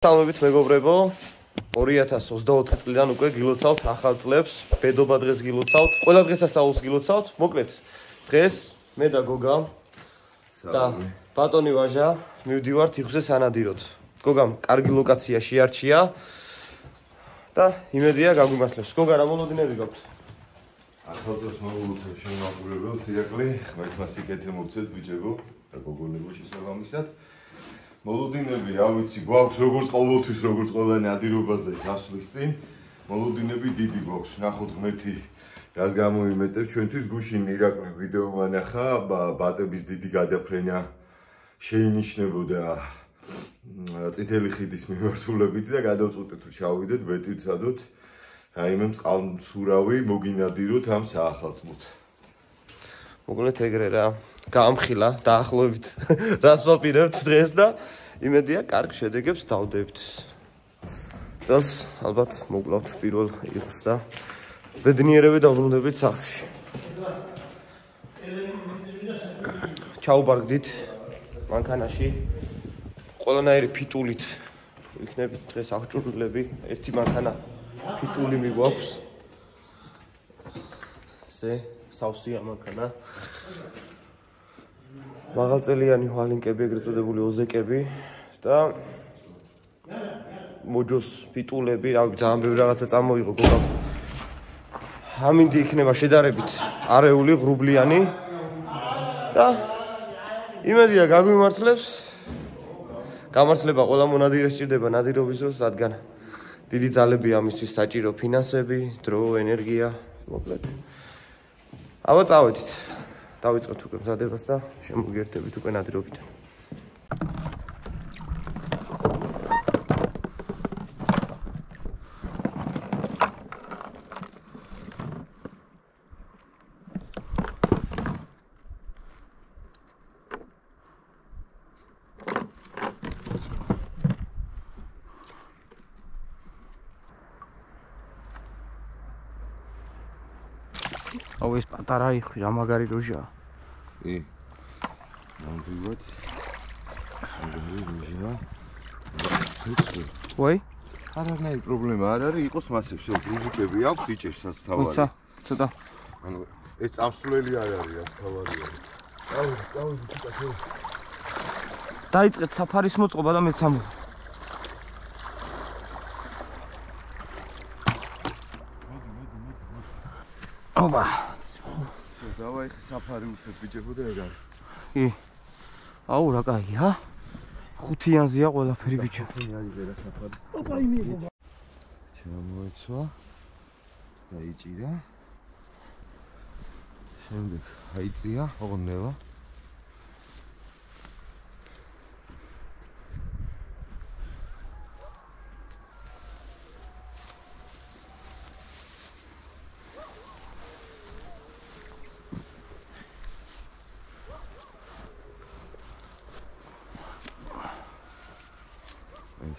Სამებით მეგობრებო 2024 წლიდან უკვე გილოცავთ ახალ წლებს, ბედობა დღეს გილოცავთ, ყველა დღესასწაულს გილოცავთ. მოკლედ, დღეს მე და გოგა და ბატონი ვაჟა მივდივართ იხუზე სანადიროდ. გოგამ კარგი ლოკაცია შეარჩია და იმედია გაგვიმართლებს. გოგა, რა მოლოდინები გაქვთ? ახალ წელს მოგულოცავ შემოაყურებელს ირაკლი, ხმერთმა სიკეთე მოგცეთ ბიჭებო და გოგონებო შესაბამისად. მოლოდინები, რა ვიცი, გვაქვს როგორც ყოველთვის, როგორც ყველანი ადირობაზე გასვლის წინ. მოლოდინები დიდი გვაქვს. ნახოთ ღმერთი რას გამოიმეტებს ჩვენთვის გუშინ ირაკლი ვიდეო მანახა, ბატების დიდი გადაფრენა შეინიშნებოდა წითელი ხიდის მიმართულებით და გადავწყვიტეთ რომ ჩავიდეთ, ვეტივცადოთ რაიმე წყალმცურავი მოგინადიროთ ამ საახალწლოდ. მოკლედ ეგრე რა, გაამხილა დაახლოებით რას ვაპირებთ დღეს და იმედია კარგ შედეგებს დავდებთ. წელს ალბათ მოკლავთ პირველ იხს და ბედნიერები დავბრუნდებით სახლში. ჩაუბარგდით მანქანაში ყველანაირი ფიტულით იქნებით დღეს აღჭურვილები, ერთი მანქანა ფიტული მიგვაქვს. სავსეა მანქანა. მაღალწელიანი ჰვალინკები, ეგრეთ წოდებული ოზეკები და მოჯოს ფიტულები, რავი, ძალიან ბევრი რაღაცა წამოიღო გოგამ. ამინდი იქნება შედარებით არეული, ღრუბლიანი და იმედია გაგვიმართლებს. გამართლება ყველა მონადირეს სჭირდება ნადირობის დროს, რადგან დიდი ძალებია ამისთვის საჭირო ფინანსები, დრო, ენერგია, მოკლედ. აბა წავედით. დავიწყებთ უკვე მზადებას და შემოგიერთებით უკვე ნადირობიდან. აუ ეს პატარა იხვი რა მაგარი როჟაა. ნამდვილად. მაგარი როჟაა. ხეცი. ვაი? არანაირი პრობლემა არ არის, იყოს მასე, всё, გრუზიკები აქვს, იჭერსაც თავარი. ცოტა. ანუ ეს წამსვლელი არ არის, რა თავარია. დავი, ცოტა ხო. დაიწყეთ საფარის მოწყობა და მეც ამბობ. ობა. დავაი ხე საფარი უსეთ ბიჭებო და ეგ არის. კი. აუ რა კაია. ხუთიანზეა ყველაფერი ბიჭო. ხუთიანი ვერა საფარი. ოპა იმიღო. ჩამოეცვა. დაიჭირა. შემდეგ აიწია, ოღონდ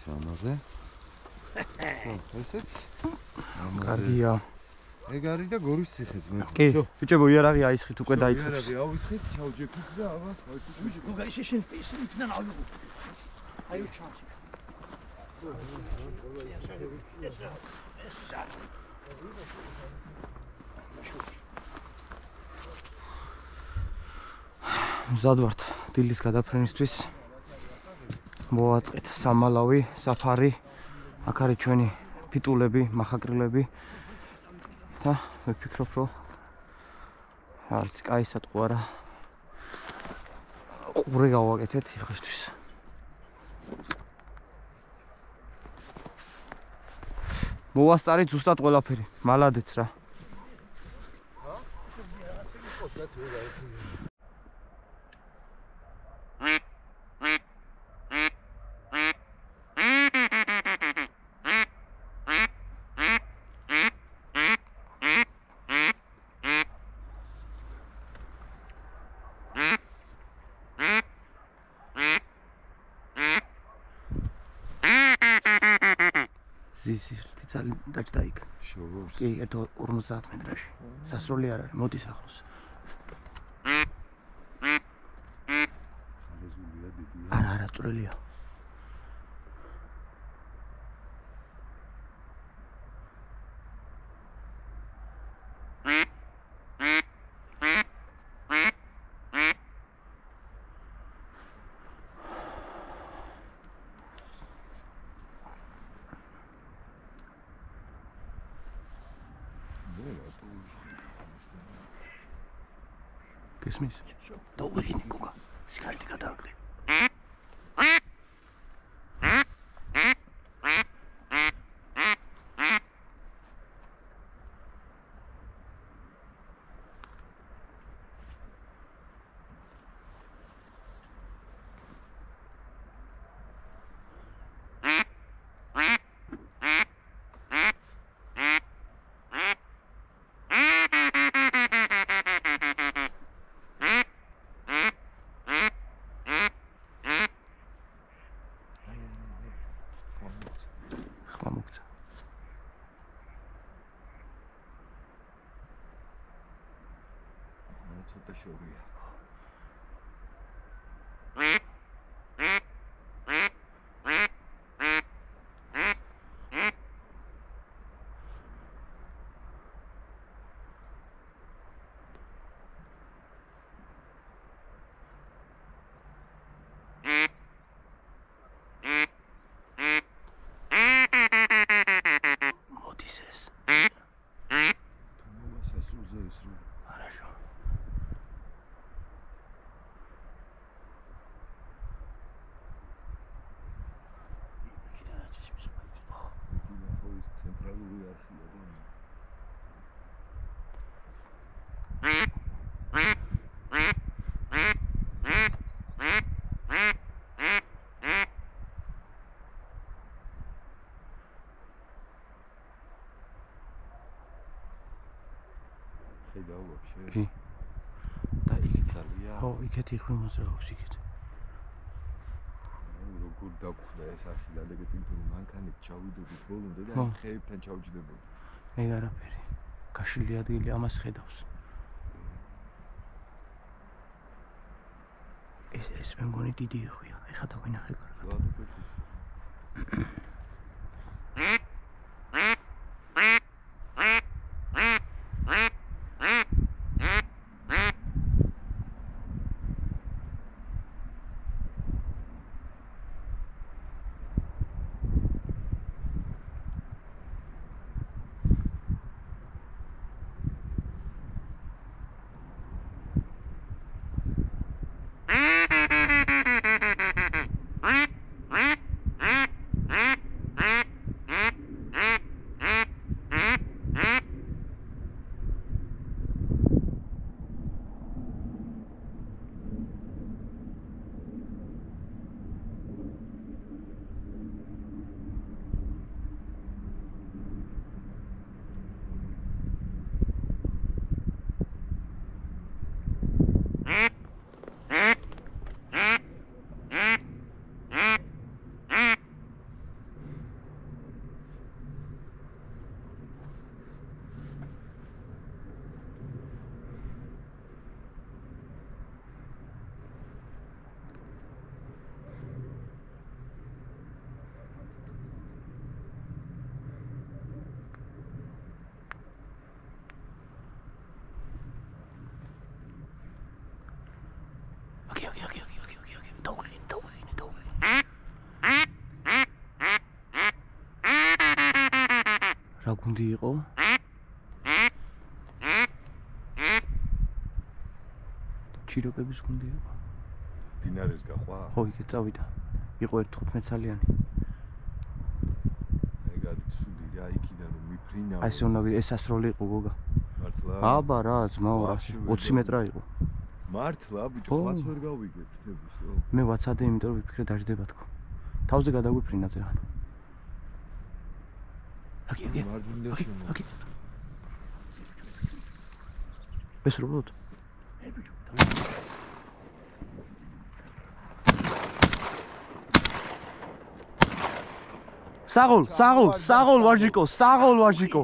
ეს ამაზე. ესეც კარგია. ეგ არის და გორის ციხეც მე. კი, ბიჭებო, იარაღი აისხით უკვე დაიწყებს. იარაღი ავისხით, ჩავჯექით და აბა, ბიჭო, გოგა ისე ისინიდან ავიღო. აიო ჩანჩი. მზად ვართ დილის გადაფრენისთვის. მოვაწყეთ სამალავი, საფარი, აქ არის ჩვენი ფიტულები, მახაკრილები და ვიფიქრობ, რომ არც კაი სატყუ არა. ყურე გავაკეთეთ იხისთვის. მოვასწარით ზუსტად ყველაფერი, მალადეც რა. ზიზი ძალიან დაჭდა იქ. შოვოს. კი, 50 მეტრაში. სასროლი არ არის, მოდის ახლოს. არა, წვრილია. გესმის? დაუღინე გოგა. სიგარეტი გადააგდე. ცოტა შორია. მოდის ეს. სასულზე ის რო არაშო. ცენტრალური არხია და ხედავ ვაფშე. კი. და იქ ძალიან. ხო, იქეთ იხვი მოძრაობს იქეთ. როგორ დაგხვდა ეს არხი გადაგეტი თუ მანქანით ჩავიდოდით ბოლომდე და ხეებთან ჩავჯდებოდი. მე არაფერი. გაშლილი ადგილი ამას ხედავს. ეს მე მგონი დიდი იხვია. ეხა დავინახე კარგად. რა გუნდი იყო? ჩიროკების გუნდი იყო. დინარეს გაყვა? ხო, იქეთ წავიდა. იყო 15 წლიანი. ეგარი ცუდი რა, იქიდან რომ მიფრინავ. აი ეს უნდა ეს ასროლი იყო გოგა. მართლა? აბა რა, ძმაო, 20 მეტრა იყო. მართლა, ბიჭო, ხმაც ვერ გავიგებ თების, ხო? მე ვაცადე, იმიტომ რომ ვიფიქრე დაждდება თქო. თავზე გადაგვიფრინა ზეან. აკი. მარჯვნიდან შემო. აკი. ესროლოთ. ბიჭო. საღოლ ვაჟიკო.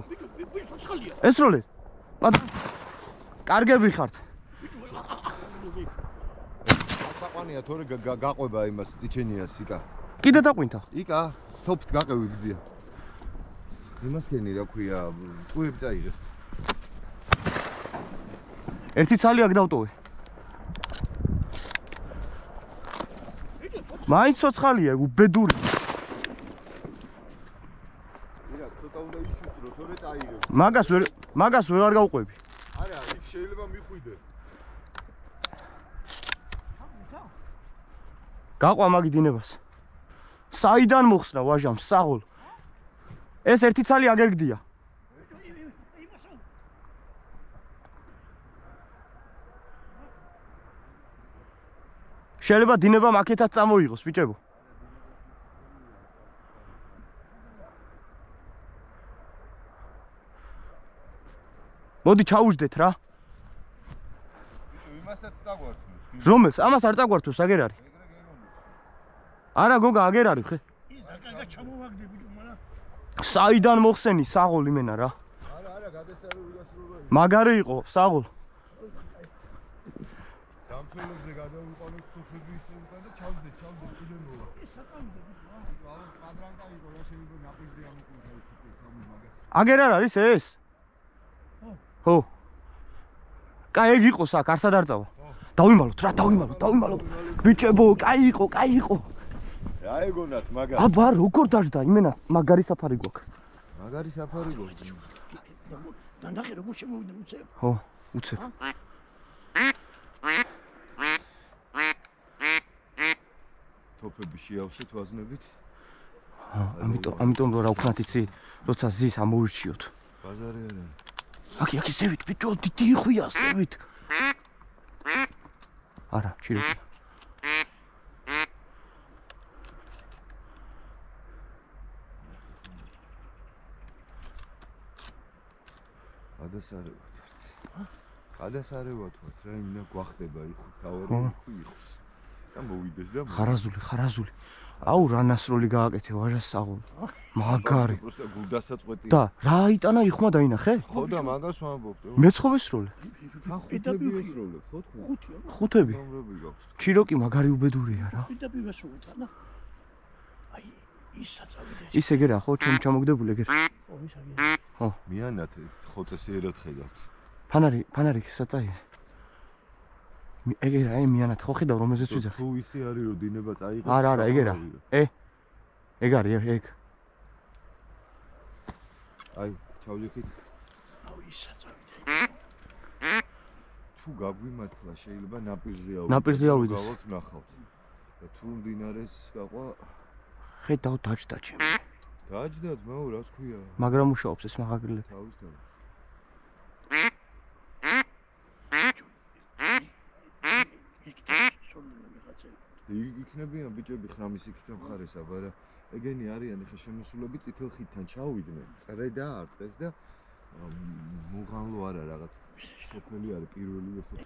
ესროლეთ. კარგები ხართ. საყვანია თორე გაყვება იმას წიჩენიას იკა. კიდე დაყვინთა? იკა, თოფთ გაყევი გძია. იმას ქენი რა ქვია, ყუები წაიღე. ერთი ცალი აქ დავტოვე. მაინც ცოცხალია, უბედური. ირა, ცოტა უნდა იშუსტრო, თორე წაიღე. მაგას ვერ გავყვები. არა, იქ შეიძლება მიხვიდე. გაყვა მაგი დინებას. საიდან მოხსნა ვაჟამ საღოლ. ეს ერთი ცალი აგერგდია. შეიძლება დინება მაკეთად წამოიღოს ბიჭებო. მოდი ჩაუждეთ რა. იმასაც წაგვართმევს. რომელს? ამას არ წაგვართვებს, აგერ არის. არა გოგა, აგერ არის ხე. ის აკაკა ჩამოვაგდე ბიჭო, მაგრამ საიდან მოხსენი საღოლ იმენა რა. არა, გადასარევი გასრულებელი. მაგარი იყო საღოლ. დამცველებზე გადავიყვანოთ სოფები ისე უკან და ჩავდეთ კიდე მოვა. ეს საკამდე ბიჭო. კადრანკა იყო რა შეიძლება ნაპირზე ამოკვირდა ის სამი მაგას. აგერ არ არის ეს? ხო. კაი ეგ იყო საკ, არსად არ წავა. დავიმალოთ რა, დავიმალოთ. ბიჭებო, კაი იყო. რა ეგონათ მაგას? აბა როგორ დაждდა იმენას, მაგარი საფარი გვაქვს. მაგარი საფარი გვაქვს. და ნახე როგორ შემოვიდა უცებ. ხო, უცებ. თოფები შეავსეთ ვაზნებით. ამიტომ რა ვქნათ იცი, როცა ზის ამოვირჩიოთ. ბაზარი არა. აქ ზევით, ბიჭო, დიდი იხვია ზევით. არა, ჩირეკი. გადასარევათ რა იმნა გვახდება იქ თავი იყოს. და მოვიდეს და ხარაზული. აუ რა ნასროლი გააკეთე ვაჟას საღოლ. მაგარი. просто გულდასაწყვეტი. და რა აიტანა იხმა დაინახე? ხო და მაგას ვამბობ. მეცხოვეს როლე. ხუთები ესროლებ, ხო? ხუთები. ნომრები გაქვს. ჩიროკი მაგარი უბედურია რა. პირდაპირ ვესრულოთ რა. აი ის საწავიდა. ის ეგერა ხო, ჩამოგდებული ეგერ. ხო, ის აგია. ხო. მიანათ ხოწესიერად ხედავთ. ფანარი საწაია. ეგერა, მიანათ ხო ხედავ რომელზეც ვიძახ. თუ ისე არის რომ დინება წაიღებს. არა, ეგერა. ეგ არის ეგ. აი, ჩავდიხით. აუ ის საწავიდა. თუ გაგვიმართლა შეიძლება ნაპირზე ავიდეს. გავაკ ნახავთ. და თუ მდინარეს გაყვა ხედავ დაჭდა ჩემი. დაჭდა ძმაო, რას ქვია? მაგრამ მუშაობს ეს მაგაგრილე. თავისთავად. იქნებიან ბიჭები ხრამის იქით მხარეს, აბა ეგენი არიან ხე შემოსულები წითელ ხიდთან ჩავიდნენ. წრე და არტყეს და მუღანლო არა რაღაც სოფელი არის პირველი ეს.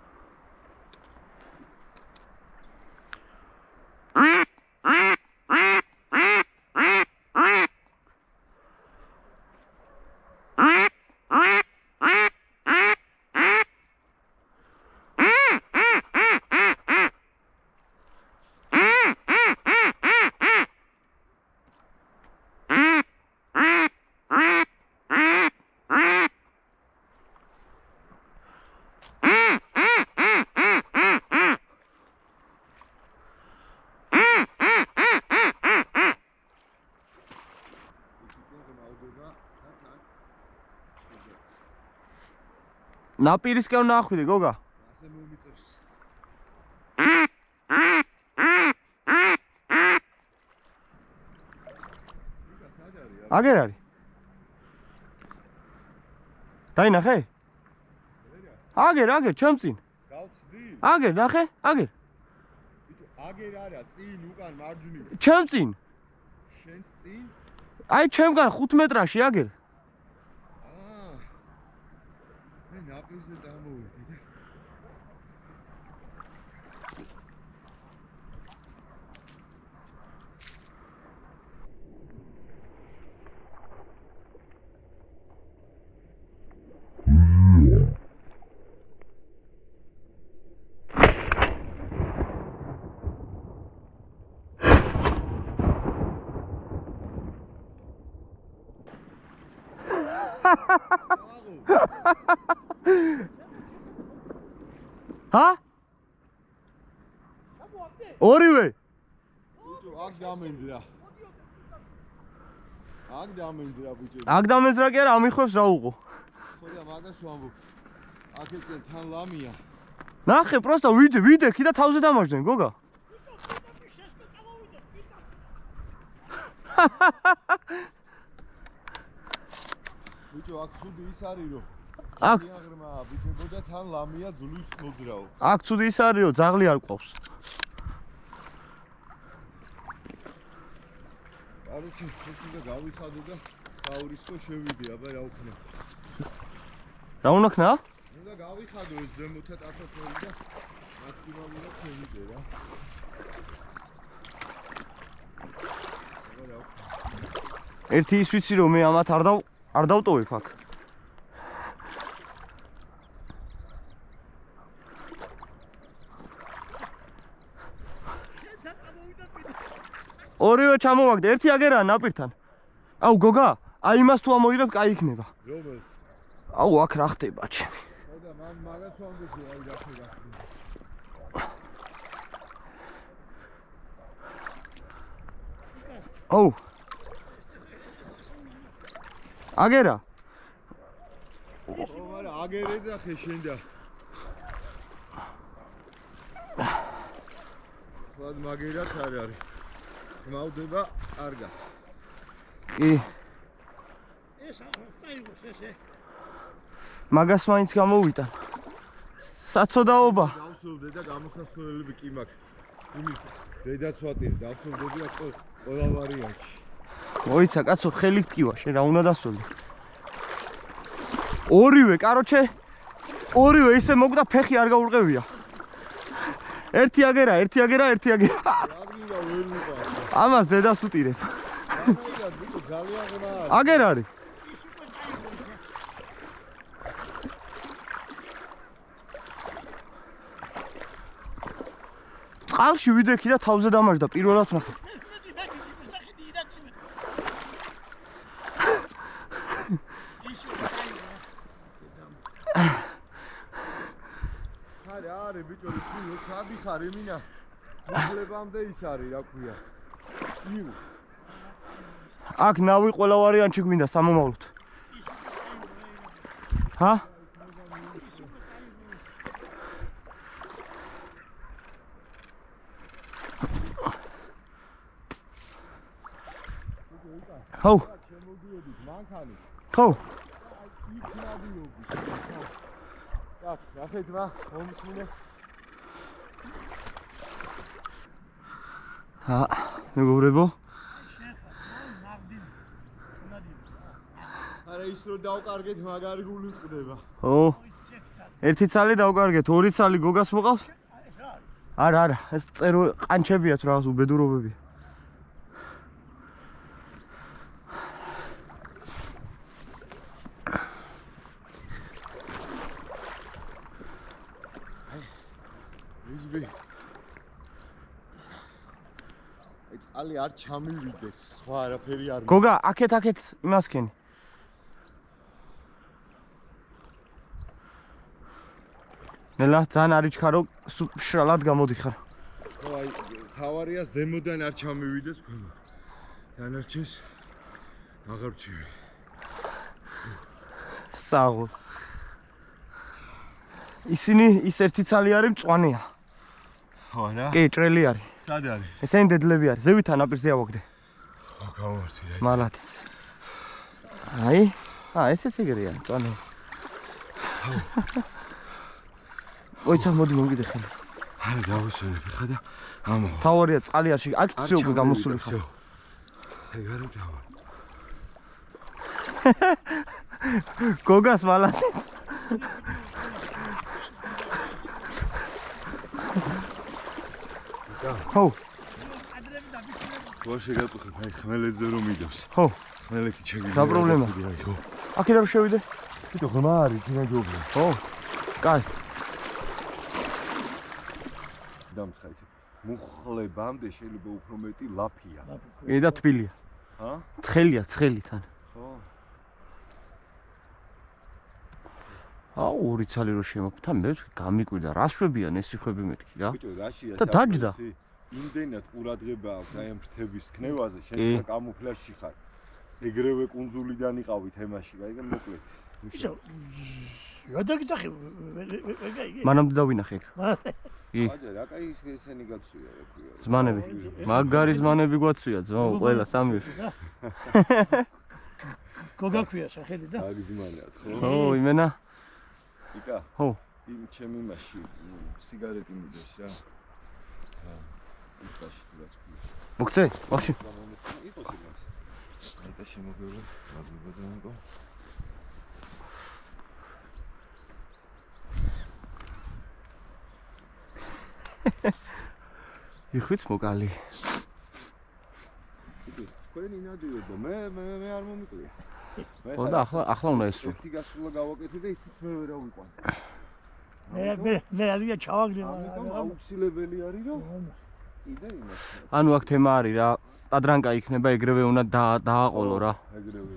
ნაპირისკენ ნახვიდე გოგა. ასე მომიწევს. აგერ არის. დაინახე? აგერ, ჩემ წინ. გავწდი? აგერ, ნახე? აგერ. ბიჭო, აგერ არა, წინ უკან მარჯვნივ. ჩემ წინ. შენს წინ? აი ჩემგან 5 მეტრაში აგერ. მე ნაპირზე წამოვედი და ჰა? ორივე. ბიჭო, აქ დამენძრა. ბიჭო. აქ დამენძრა კი არა, ამიხვევს რა უყო. ხო და მაგას ვამბობ. აქეთკენ თან ლამია. ნახე, პროსტა ვიდე, კიდე თავზე დამაჯდნენ, გოგა. ბიჭო, აქ ცუდი ის არის, რომ აქ აღრმა ბიჭებო და თან ლამია ძulis მოძრაო. აქ ცუდი ის არის, რომ ძაღლი არ ყავს. კაროჩი, შეიძლება გავიხადო და გაურისკო შევიდე, აბა რა ვქნა. რა უნდა ქნა? უნდა გავიხადო ეს ზემოთა ტაფათორი და მაქსიმალურად შევიდე რა. აბა რა ვქნა. ერთი ის ვიცი რომ მე ამათ არ დავტოვებ აქ. ორივე ჩამოვაგდე, ერთი აგერაა ნაპირთან. აუ გოგა, აი იმას თუ ამოიღებ, კაი იქნება. რომელს? აუ აქ რა ხდება ჩემი. ხოდა მან მაგას ვამბობ, აი რა ხდება. აუ აგერა. მაგრამ აგერე ძახე შენ და. ხოდ მაგერაც არ არის. ხმავდება კარგად. კი. ეს წაიღოს ესე. მაგას მაინც გამოვიტან. საწოდაობა. დავსულდე და გამოსასვლელები კი მაქვს. იმით დედაც ვატირე, დავსულდები აქ ყველა ვარიანტი. მოიცა კაცო, ხელი გტკივა, შენ რა უნდა დასველი? ორივე, კაროჩე. ორივე ისე მოგდა ფეხი არ გაურყევია. ერთი აგერა. რადგან ვერ მიყავს. ამას დედას უტირებ. ძალიან ღრმა. აგერ არის. ის უკვე წაიღოს. წყალში ვიდექი და თავზე დამაჟდა პირველად ვნახე. არის ბიჭო, ის ხადი ხარ იმინა. მოგლებამდე ის არის, რა ქვია. იუ. აქ ნავი ყველა ვარიანტში გვინდა სამომავლოდ. ჰა? ხო. შემოდიოდით მანქანი. ხო. იქ ნადიობთ. так, ნახეთ რა, მომსმინე. მეგობრებო. არა ის რო დავკარგეთ, მაგარი გული წყდება. ო. ერთი ცალი დავკარგეთ, ორი ცალი გოგას მოყავს? არა, ეს წერო ყანჩებია თუ რაღაც უბედურობებია. ალი არ ჩამივიდეს, სხვა არაფერი არ. გოგა, აქეთ იმას ქენი. ნელა ძალიან არიჩქარო, შრალად გამოდიხარ. ხო, აი, თავარია ზემოდან არ ჩამივიდეს ქვემოთ. დანარჩენს აღარჩივი. საღო. ისინი ის ერთი ცალი არის მწვანეა. ხო რა? კი, ჭრელი არის. სად არის? ესენი დედლები არის. ზევითან ნაპირზე ავაგდე. ხო, გამოვარდი რა. მალათიც. აი, ესეც ეგრეა, მწვანე. ოიცა მოდი მომგიდე ხელი. არა, დავისვენებ ხა და ამო. თავარია წყალი არ შეგ. აქ ცი უკვე გამოსული ხარ. ეგ არა დავა. გოგას მალათიც. ხო. ვაშე გაწუხებ, აი ხმელეთზე რომ მიდევს. ხო. ხმელეთი შეგიძლია. რა პრობლემა? ხო. აქედან რომ შევიდე? თვითონ ღრმა არის, იქნა ჯობია. ხო. კაი. დამცხა იცი. მუხლებამდე შეიძლება უფრო მეტი ლაფია. და თბილია. ჰა? ცხელია, ცხელი თან. ხო. აუ, ორი ცალი რო შემოფთა, მე გამიკვირდა, რა შვებიან ეს ხვები მეთქი რა. ბიჭო, რაშია? და დაჯდა. იმდენად ყურადღება აქვს აი ამ ფრთების ქნევაზე, შენ კამუფლაჟში ხარ. ეგრევე კუნძულიდან იყავით ემაში, აი და მოკლედ. ისე გადაგიძახი მანამდე დავინახე ეგ. კი. აჯერ, აკა ისენი გაცვია, რა ქვია. ზმანები. მაგარი ზმანები გვაცვია, ძმაო, ყველა სამი. გოგა ქვია სახელი და აი ზმანია, ხო? ო, იმენა. იკა. ხო. იმ ჩემი მასში სიგარეტი მიდეს რა. ჰა. იკაში თუ რაც ქვია. მოგცე? ვახში. იყოს იმას. აი და შემოგევლე, მაგბებადანკო. იხვიც მოკალი. თქვენი ნადირობ და მე არ მომიყვია. ო და ახლა უნდა ესრო. ერთი გასულა გავაკეთე და ისიც მე ვერ ავიყვან. მე ადია ჩავაგდე ამიტომ აუცილებელი არის რომ კიდე იმას. ანუ აქ თემა არის რა. პადრანკა იქნება ეგრევე უნდა დააყოლო რა. ეგრევე.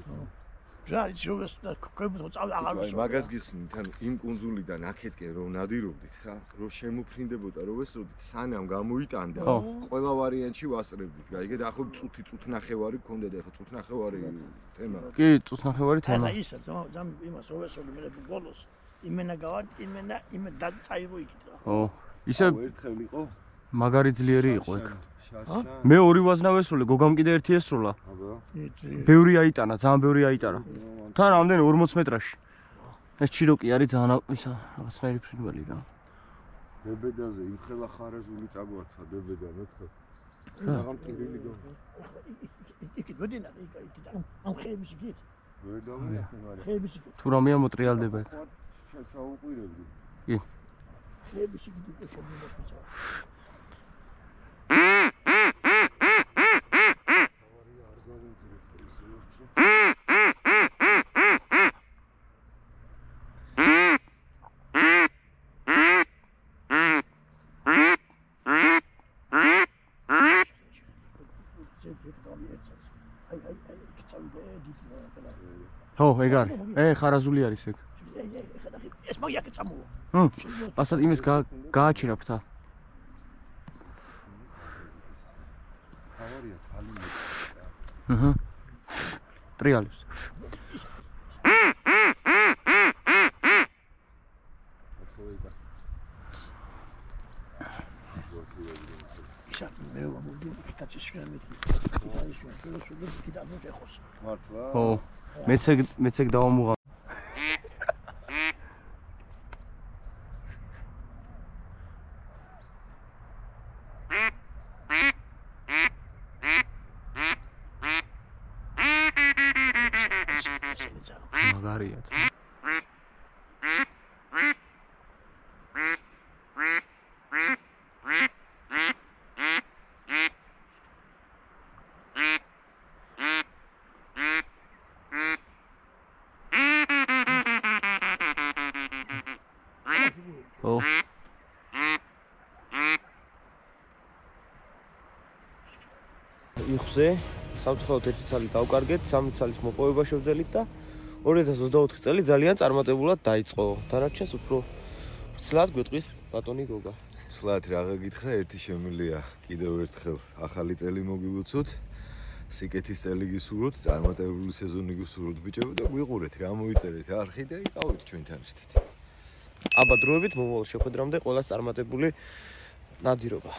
რა ის შეგეს და ქვემოთ წავდა აღარ აი მაგას გიხსნით, ანუ იმ კუნძულიდან აქეთკენ რომ ნადირობდით რა, რომ შემოფრინდებოდა, რომ ესროდით სანამ გამოიტანდა, ყველა ვარიანტში ვასწრებდით. გაიგეთ, ახლა წუთნახევარი გქონდეთ, ახლა წუთნახევარი თემა. კი, წუთნახევარი თემა. აი ისა ზამ იმას ოვესოლი მე ბოლოს იმენა გავარ, იმე დაწაიღო იქით რა. ო, ისე ერთხელ იყო? მაგარი ძლიერი იყო ეგ. შაშა. მე ორი ვაზნა ვესროლე, გოგამ კიდე ერთი ესროლა. აბა. ბევრი აიტანა, ძალიან ბევრი აიტარა. თან რამდენი 40 მეტრაში. ეს ჩიროკი არის ძალიან ისა რაღაცნაირი ფრინველი რა. დებედაზე იმხელა ხარაზული წაგვართა დებედა მეთხე. რაღაც ტირილი გო. იქ გოდინა იქ ამ ხეების იქით. ვერ დავინახე მაგრამ. ხეების იქით. თუ რამეა მოტრიალდება ეგ. ჩაუყვირებდი. კი. ხეების იქით იყო შემოგვიწყდა. ხო, ეგ არის. ხარაზული არის ეგ. ეს მაგიაკე წამოვა. პასად იმის გააჩერა ფთა. თავარია თალი მე. აჰა. ტრიალებს. ისა მე ვამოდი კაცი შეამეთი. აი შენ კიდე არ მოხოს. მართლა? ხო. მეც ეგ დავამუღა. მაგარია. ო იხზე სამწუხაროდ ერთი ცალი გავკარგეთ, სამი ცალის მოპოვება შევძელით და 2024 წელი ძალიან წარმატებულად დაიწყო. დანარჩენს უფრო ცლად გვეტყვის ბატონი გოგა. ცლად რაღა გითხრა, ერთი შემილია კიდევ ერთხელ ახალი წელი მოგილოცოთ. სიკეთის წელი გისურვოთ, წარმატებული სეზონი გისურვოთ ბიჭები და გვიყურეთ, გამოიწერეთ არხი და იყავით ჩვენთან ერთად. აბა დროებით მომავალ შეხვედრამდე ყველას წარმატებული ნადირობა.